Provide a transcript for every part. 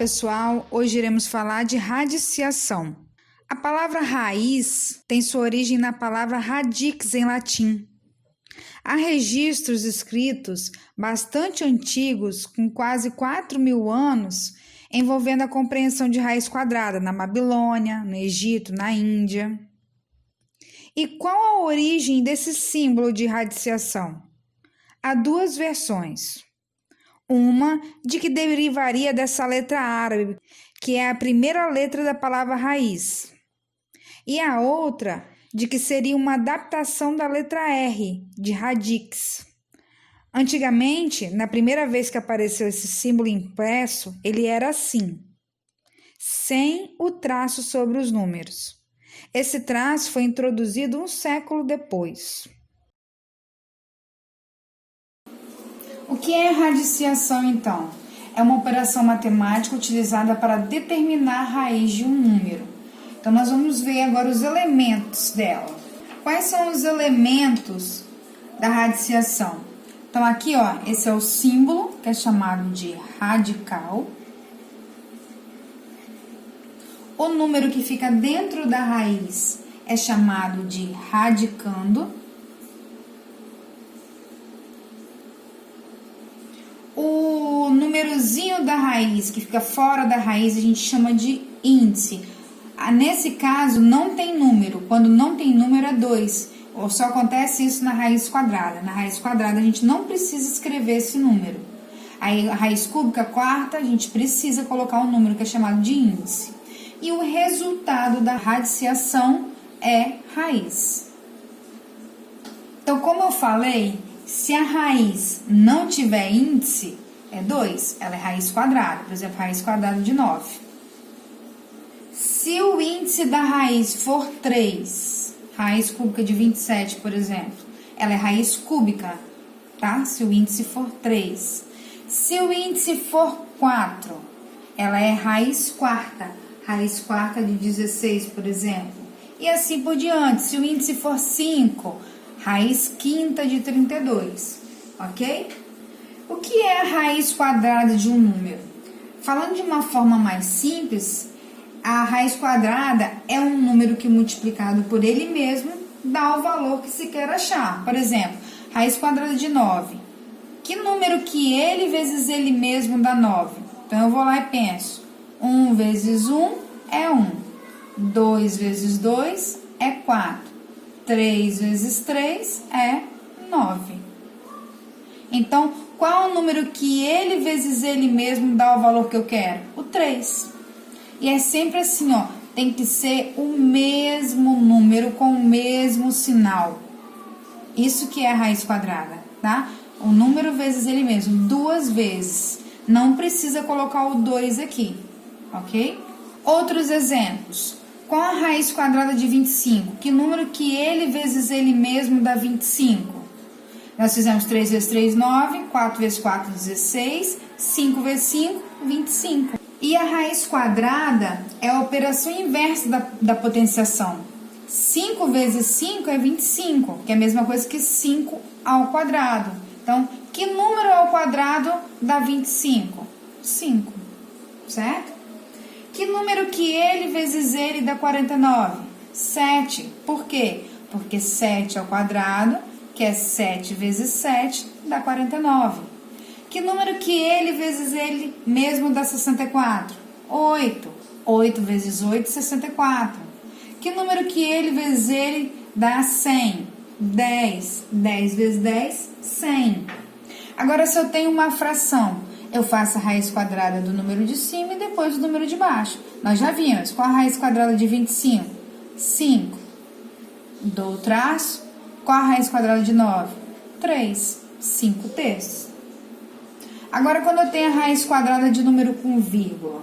pessoal, hoje iremos falar de radiciação. A palavra raiz tem sua origem na palavra radix em latim. Há registros escritos bastante antigos, com quase 4.000 anos, envolvendo a compreensão de raiz quadrada na Babilônia, no Egito, na Índia. E qual a origem desse símbolo de radiciação? Há duas versões. Uma de que derivaria dessa letra árabe, que é a primeira letra da palavra raiz. E a outra de que seria uma adaptação da letra R, de radix. Antigamente, na primeira vez que apareceu esse símbolo impresso, ele era assim, sem o traço sobre os números. Esse traço foi introduzido um século depois. O que é radiciação, então? É uma operação matemática utilizada para determinar a raiz de um número. Então, nós vamos ver agora os elementos dela. Quais são os elementos da radiciação? Então, aqui, ó, esse é o símbolo, que é chamado de radical. O número que fica dentro da raiz é chamado de radicando. O númerozinho da raiz, que fica fora da raiz, a gente chama de índice. Nesse caso, não tem número. Quando não tem número, é 2. Ou só acontece isso na raiz quadrada. Na raiz quadrada, a gente não precisa escrever esse número. Aí, a raiz cúbica quarta, a gente precisa colocar um número que é chamado de índice. E o resultado da radiciação é raiz. Então, como eu falei, se a raiz não tiver índice, é 2. Ela é raiz quadrada. Por exemplo, raiz quadrada de 9. Se o índice da raiz for 3, raiz cúbica de 27, por exemplo, ela é raiz cúbica, tá? Se o índice for 3. Se o índice for 4, ela é raiz quarta de 16, por exemplo. E assim por diante. Se o índice for 5, raiz quinta de 32, ok? O que é a raiz quadrada de um número? Falando de uma forma mais simples, a raiz quadrada é um número que multiplicado por ele mesmo dá o valor que se quer achar. Por exemplo, raiz quadrada de 9. Que número que ele vezes ele mesmo dá 9? Então, eu vou lá e penso. 1 vezes 1 é 1. 2 vezes 2 é 4. 3 vezes 3 é 9. Então, qual é o número que ele vezes ele mesmo dá o valor que eu quero? O 3. E é sempre assim, ó, tem que ser o mesmo número com o mesmo sinal. Isso que é a raiz quadrada, tá? O número vezes ele mesmo, 2 vezes. Não precisa colocar o 2 aqui, ok? Outros exemplos. Qual a raiz quadrada de 25? Que número que ele vezes ele mesmo dá 25? Nós fizemos 3 vezes 3, 9, 4 vezes 4, 16, 5 vezes 5, 25. E a raiz quadrada é a operação inversa da potenciação. 5 vezes 5 é 25, que é a mesma coisa que 5 ao quadrado. Então, que número ao quadrado dá 25? 5, certo? Que número que ele vezes ele dá 49? 7. Por quê? Porque 7 ao quadrado, que é 7 vezes 7, dá 49. Que número que ele vezes ele mesmo dá 64? 8. 8 vezes 8, 64. Que número que ele vezes ele dá 100? 10. 10 vezes 10, 100. Agora, se eu tenho uma fração, eu faço a raiz quadrada do número de cima e depois do número de baixo. Nós já vimos. Qual a raiz quadrada de 25? 5. Dou o traço. Qual a raiz quadrada de 9? 3. 5 terços. Agora, quando eu tenho a raiz quadrada de número com vírgula,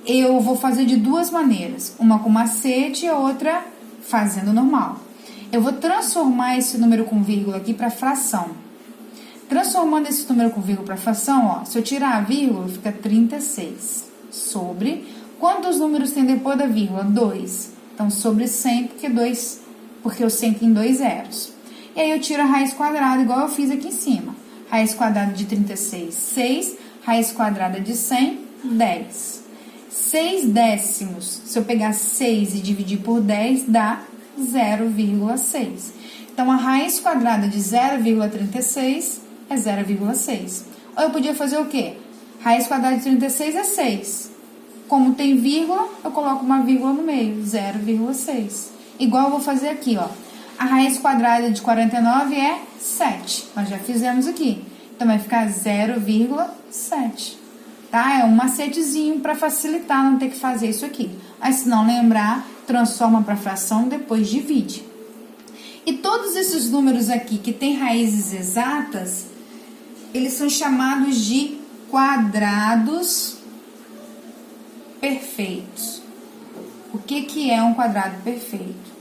eu vou fazer de duas maneiras. Uma com macete e a outra fazendo normal. Eu vou transformar esse número com vírgula aqui para fração. Transformando esse número com vírgula para fração, ó, se eu tirar a vírgula, fica 36. Sobre, quantos números tem depois da vírgula? 2. Então, sobre 100, porque o 100 tem 2 zeros. E aí, eu tiro a raiz quadrada, igual eu fiz aqui em cima. Raiz quadrada de 36, 6. Raiz quadrada de 100, 10. 6 décimos. Se eu pegar 6 e dividir por 10, dá 0,6. Então, a raiz quadrada de 0,36 é 0,6. Ou eu podia fazer o quê? Raiz quadrada de 36 é 6. Como tem vírgula, eu coloco uma vírgula no meio, 0,6. Igual eu vou fazer aqui, ó. A raiz quadrada de 49 é 7. Nós já fizemos aqui. Então, vai ficar 0,7. Tá? É um macetezinho para facilitar não ter que fazer isso aqui. Mas se não lembrar, transforma para fração, depois divide. E todos esses números aqui que tem raízes exatas, eles são chamados de quadrados perfeitos. O que é um quadrado perfeito?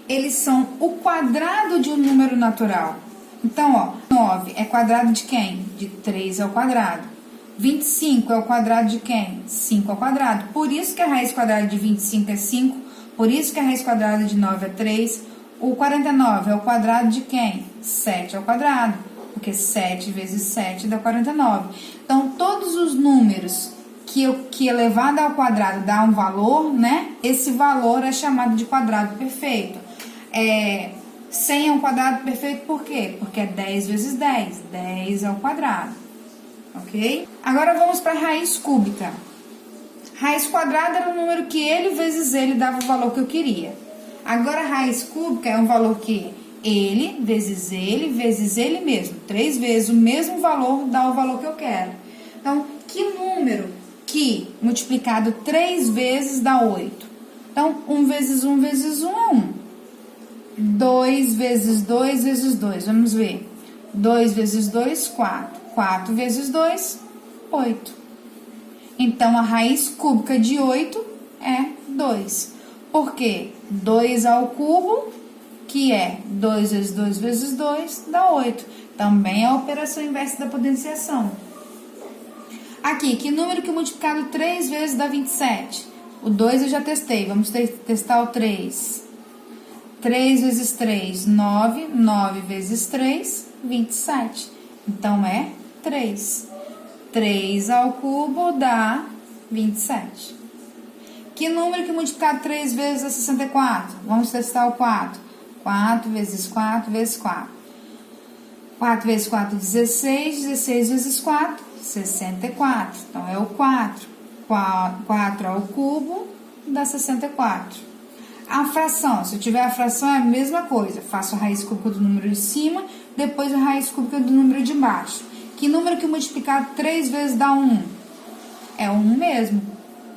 Eles são o quadrado de um número natural. Então, ó, 9 é quadrado de quem? De 3 ao quadrado. 25 é o quadrado de quem? 5 ao quadrado. Por isso que a raiz quadrada de 25 é 5. Por isso que a raiz quadrada de 9 é 3. O 49 é o quadrado de quem? 7 ao quadrado. Porque 7 vezes 7 dá 49. Então, todos os números que elevado ao quadrado dá um valor, né? Esse valor é chamado de quadrado perfeito. 100 é um quadrado perfeito por quê? Porque é 10 vezes 10. 10 ao quadrado. Ok? Agora vamos para a raiz cúbica. Raiz quadrada era um número que ele vezes ele dava o valor que eu queria. Agora a raiz cúbica é um valor que ele vezes ele mesmo. 3 vezes o mesmo valor dá o valor que eu quero. Então, que número que multiplicado 3 vezes dá 8? Então, 1 vezes 1 vezes 1 é 1. 2 vezes 2 vezes 2. Vamos ver. 2 vezes 2, 4. 4 vezes 2, 8. Então, a raiz cúbica de 8 é 2. Por quê? 2 ao cubo, que é 2 vezes 2 vezes 2, dá 8. Também é a operação inversa da potenciação. Aqui, que número que multiplicado 3 vezes dá 27? O 2 eu já testei, vamos testar o 3. 3 vezes 3, 9. 9 vezes 3, 27. Então, é 3. 3 ao cubo dá 27. Que número que multiplicado 3 vezes dá 64? Vamos testar o 4. 4 vezes 4 vezes 4. 4 vezes 4, 16. 16 vezes 4, 64. Então, é o 4. 4 ao cubo dá 64. A fração, se eu tiver a fração, é a mesma coisa. Faço a raiz cúbica do número de cima, depois a raiz cúbica do número de baixo. Que número que multiplicado 3 vezes dá 1? É 1 mesmo.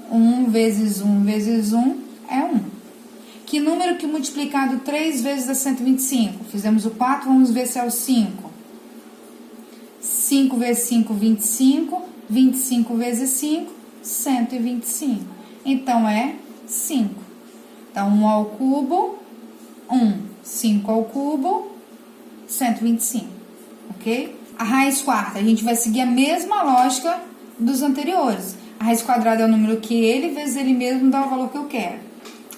1 vezes 1 vezes 1 é 1. Que número que multiplicado 3 vezes dá 125? Fizemos o 4, vamos ver se é o 5. 5 vezes 5, 25. 25 vezes 5, 125. Então, é 5. Então, 1 ao cubo, 1. 5 ao cubo, 125. Ok? A raiz quarta, a gente vai seguir a mesma lógica dos anteriores. A raiz quadrada é o número que ele vezes ele mesmo dá o valor que eu quero.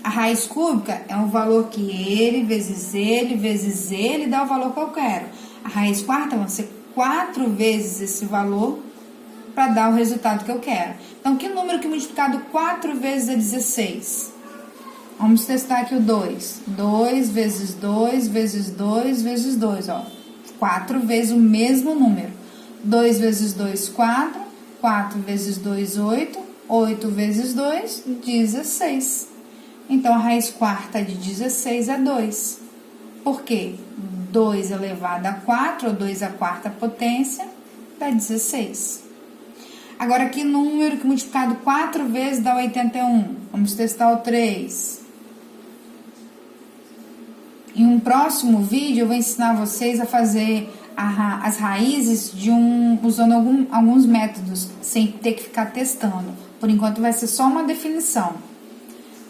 A raiz cúbica é o valor que ele vezes ele dá o valor que eu quero. A raiz quarta vai ser 4 vezes esse valor para dar o resultado que eu quero. Então, que número que multiplicado 4 vezes é 16? Vamos testar aqui o 2. 2 vezes 2 vezes 2 vezes 2, ó. 4 vezes o mesmo número. 2 vezes 2, 4. 4 vezes 2, 8. 8 vezes 2, 16. Então, a raiz quarta de 16 é 2. Por quê? 2 elevado a 4, ou 2 à quarta potência, dá 16. Agora, que número que multiplicado 4 vezes dá 81? Vamos testar o 3. Em um próximo vídeo, eu vou ensinar vocês a fazer as raízes usando alguns métodos, sem ter que ficar testando. Por enquanto, vai ser só uma definição.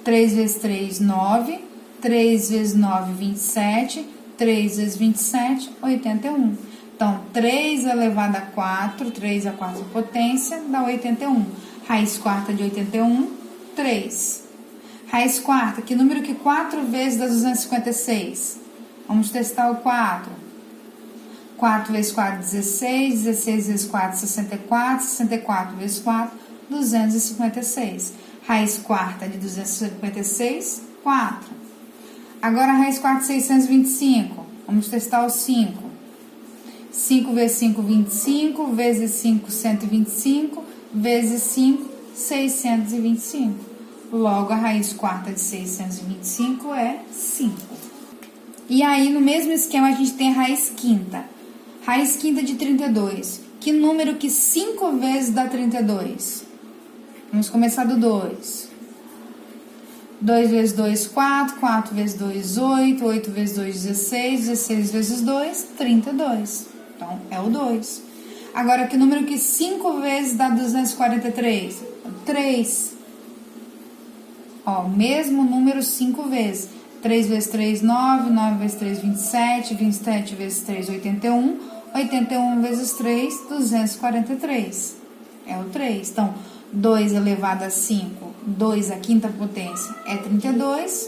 3 vezes 3, 9. 3 vezes 9, 27. 3 vezes 27, 81. Então, 3 elevado a 4, 3 à quarta potência, dá 81. Raiz quarta de 81, 3. Raiz quarta, que número que 4 vezes dá 256? Vamos testar o 4. 4 vezes 4, 16. 16 vezes 4, 64. 64 vezes 4, 256. Raiz quarta de 256, 4. Agora a raiz quarta de 625. Vamos testar o 5. 5 vezes 5, 25. Vezes 5, 125. Vezes 5, 625. Logo, a raiz quarta de 625 é 5. E aí, no mesmo esquema, a gente tem a raiz quinta. Raiz quinta de 32. Que número que 5 vezes dá 32? Vamos começar do 2. 2 vezes 2, 4. 4 vezes 2, 8. 8 vezes 2, 16. 16 vezes 2, 32. Então, é o 2. Agora, que número que 5 vezes dá 243? 3. Ó, mesmo número 5 vezes. 3 vezes 3, 9. 9 vezes 3, 27. 27 vezes 3, 81. 81 vezes 3, 243. É o 3. Então, 2 elevado a 5, 2 a quinta potência é 32.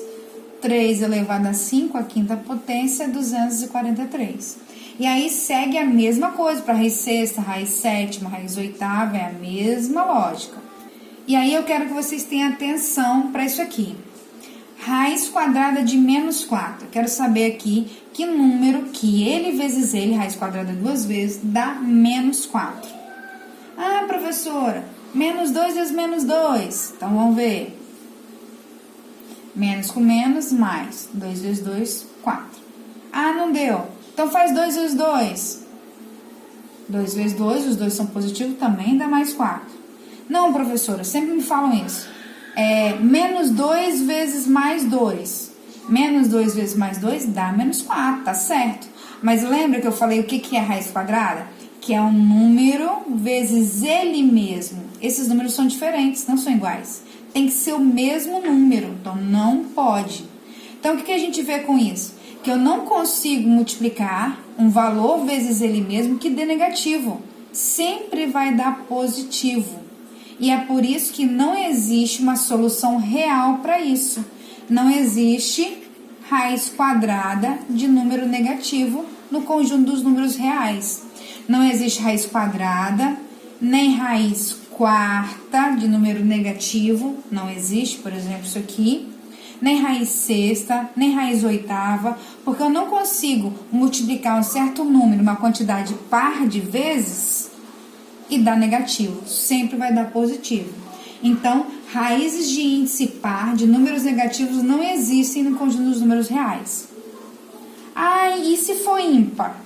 3 elevado a 5, a quinta potência é 243. E aí segue a mesma coisa para raiz sexta, raiz sétima, raiz oitava, é a mesma lógica. E aí eu quero que vocês tenham atenção para isso aqui. Raiz quadrada de menos 4. Eu quero saber aqui que número que ele vezes ele, raiz quadrada 2 vezes, dá menos 4. Ah, professora, menos 2 vezes menos 2. Então, vamos ver. Menos com menos, mais. 2 vezes 2, 4. Ah, não deu. Então, faz 2 vezes 2. 2 vezes 2, os dois são positivos, também dá mais 4. Não, professora, sempre me falam isso. Menos 2 vezes mais 2. Menos 2 vezes mais 2 dá menos 4, tá certo. Mas lembra que eu falei o que é raiz quadrada? Que é um número vezes ele mesmo. Esses números são diferentes, não são iguais. Tem que ser o mesmo número, então não pode. Então, o que a gente vê com isso? Que eu não consigo multiplicar um valor vezes ele mesmo que dê negativo. Sempre vai dar positivo. E é por isso que não existe uma solução real para isso. Não existe raiz quadrada de número negativo no conjunto dos números reais. Não existe raiz quadrada, nem raiz quarta de número negativo. Não existe, por exemplo, isso aqui. Nem raiz sexta, nem raiz oitava, porque eu não consigo multiplicar um certo número, uma quantidade par de vezes e dar negativo. Sempre vai dar positivo. Então, raízes de índice par de números negativos não existem no conjunto dos números reais. Ah, e se for ímpar?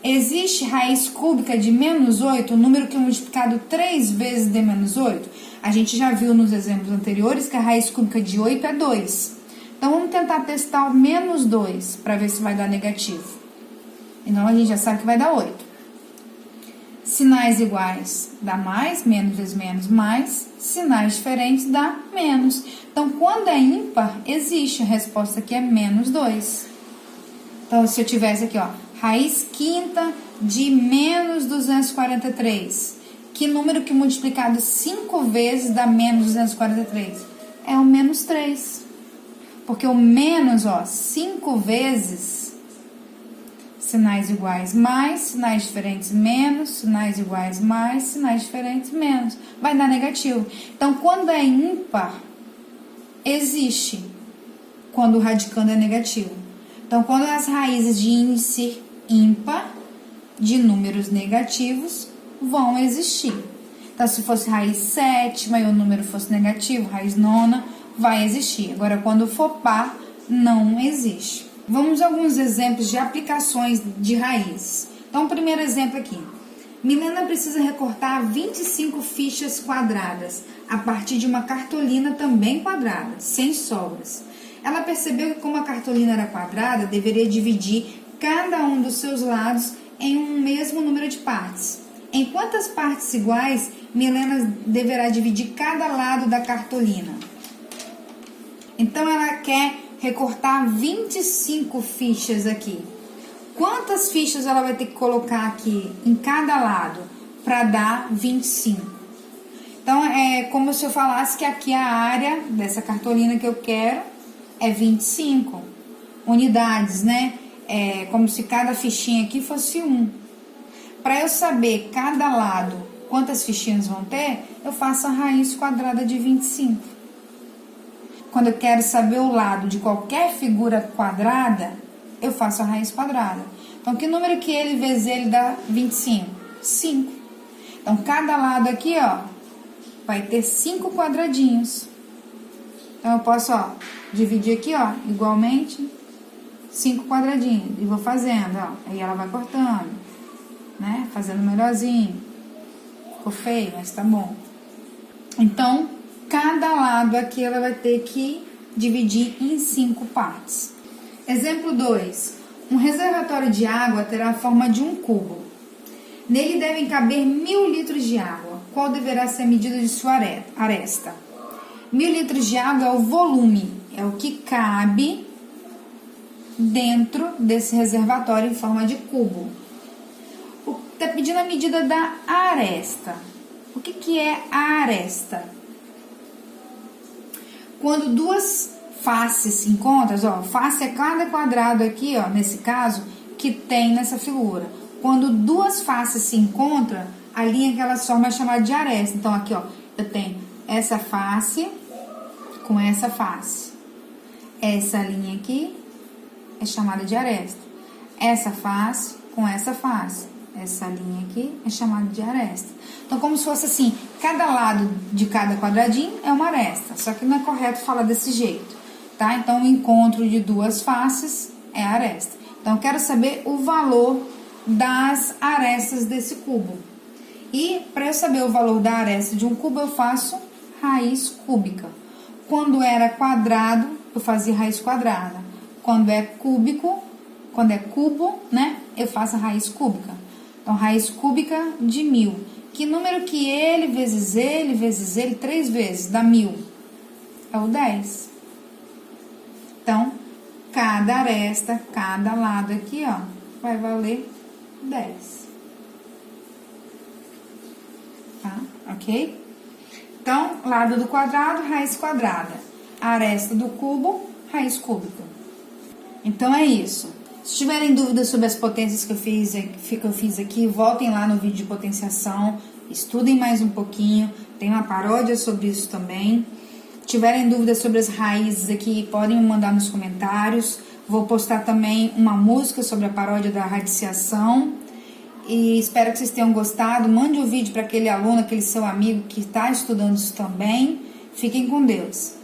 Existe raiz cúbica de menos 8, um número que é multiplicado 3 vezes de menos 8? A gente já viu nos exemplos anteriores que a raiz cúbica de 8 é 2. Então, vamos tentar testar o menos 2 para ver se vai dar negativo. Então, a gente já sabe que vai dar 8. Sinais iguais dá mais, menos vezes menos, mais. Sinais diferentes dá menos. Então, quando é ímpar, existe. A resposta aqui é menos 2. Então, se eu tivesse aqui, ó, raiz quinta de menos 243. Que número que multiplicado 5 vezes dá menos 243? É o menos 3. Porque o menos, ó, 5 vezes, sinais iguais mais, sinais diferentes menos, sinais iguais mais, sinais diferentes menos. Vai dar negativo. Então, quando é ímpar, existe. Quando o radicando é negativo. Então, quando as raízes de índice ímpar, de números negativos, vão existir. Então, se fosse raiz sétima e o número fosse negativo, raiz nona, vai existir. Agora, quando for par, não existe. Vamos a alguns exemplos de aplicações de raízes. Então, o primeiro exemplo aqui. Milena precisa recortar 25 fichas quadradas a partir de uma cartolina também quadrada, sem sobras. Ela percebeu que como a cartolina era quadrada, deveria dividir cada um dos seus lados em um mesmo número de partes. Em quantas partes iguais Milena deverá dividir cada lado da cartolina? Então, ela quer recortar 25 fichas aqui. Quantas fichas ela vai ter que colocar aqui em cada lado para dar 25? Então, é como se eu falasse que aqui a área dessa cartolina que eu quero é 25 unidades, né? como se cada fichinha aqui fosse 1. Para eu saber cada lado quantas fichinhas vão ter, eu faço a raiz quadrada de 25. Quando eu quero saber o lado de qualquer figura quadrada, eu faço a raiz quadrada. Então, que número que ele vezes ele dá 25? 5. Então, cada lado aqui, ó, vai ter 5 quadradinhos. Então, eu posso, ó, dividir aqui, ó, igualmente, 5 quadradinhos. E vou fazendo, ó. Aí ela vai cortando, né? Fazendo melhorzinho. Ficou feio, mas tá bom. Então, cada lado aqui ela vai ter que dividir em 5 partes. Exemplo 2. Um reservatório de água terá a forma de um cubo. Nele devem caber 1000 litros de água. Qual deverá ser a medida de sua aresta? 1000 litros de água é o volume, é o que cabe dentro desse reservatório em forma de cubo. Está pedindo a medida da aresta. O que é a aresta? Quando duas faces se encontram, ó, face é cada quadrado aqui, ó, nesse caso, que tem nessa figura. Quando duas faces se encontram, a linha que elas formam é chamada de aresta. Então, aqui, ó, eu tenho essa face com essa face. Essa linha aqui é chamada de aresta. Essa face com essa face. Essa linha aqui é chamada de aresta. Então, como se fosse assim, cada lado de cada quadradinho é uma aresta. Só que não é correto falar desse jeito, tá? Então, o encontro de duas faces é a aresta. Então, eu quero saber o valor das arestas desse cubo. E, para eu saber o valor da aresta de um cubo, eu faço raiz cúbica. Quando era quadrado, eu fazia raiz quadrada. Quando é cúbico, quando é cubo, né, eu faço a raiz cúbica. Então, raiz cúbica de 1000. Que número que ele, vezes ele, 3 vezes, dá 1000? É o 10. Então, cada aresta, cada lado aqui, ó, vai valer 10. Tá? Ok? Então, lado do quadrado, raiz quadrada. Aresta do cubo, raiz cúbica. Então, é isso. Se tiverem dúvidas sobre as potências que eu fiz aqui, voltem lá no vídeo de potenciação, estudem mais um pouquinho, tem uma paródia sobre isso também. Se tiverem dúvidas sobre as raízes aqui, podem me mandar nos comentários. Vou postar também uma música sobre a paródia da radiciação. E espero que vocês tenham gostado. Mande o vídeo para aquele aluno, aquele seu amigo que está estudando isso também. Fiquem com Deus.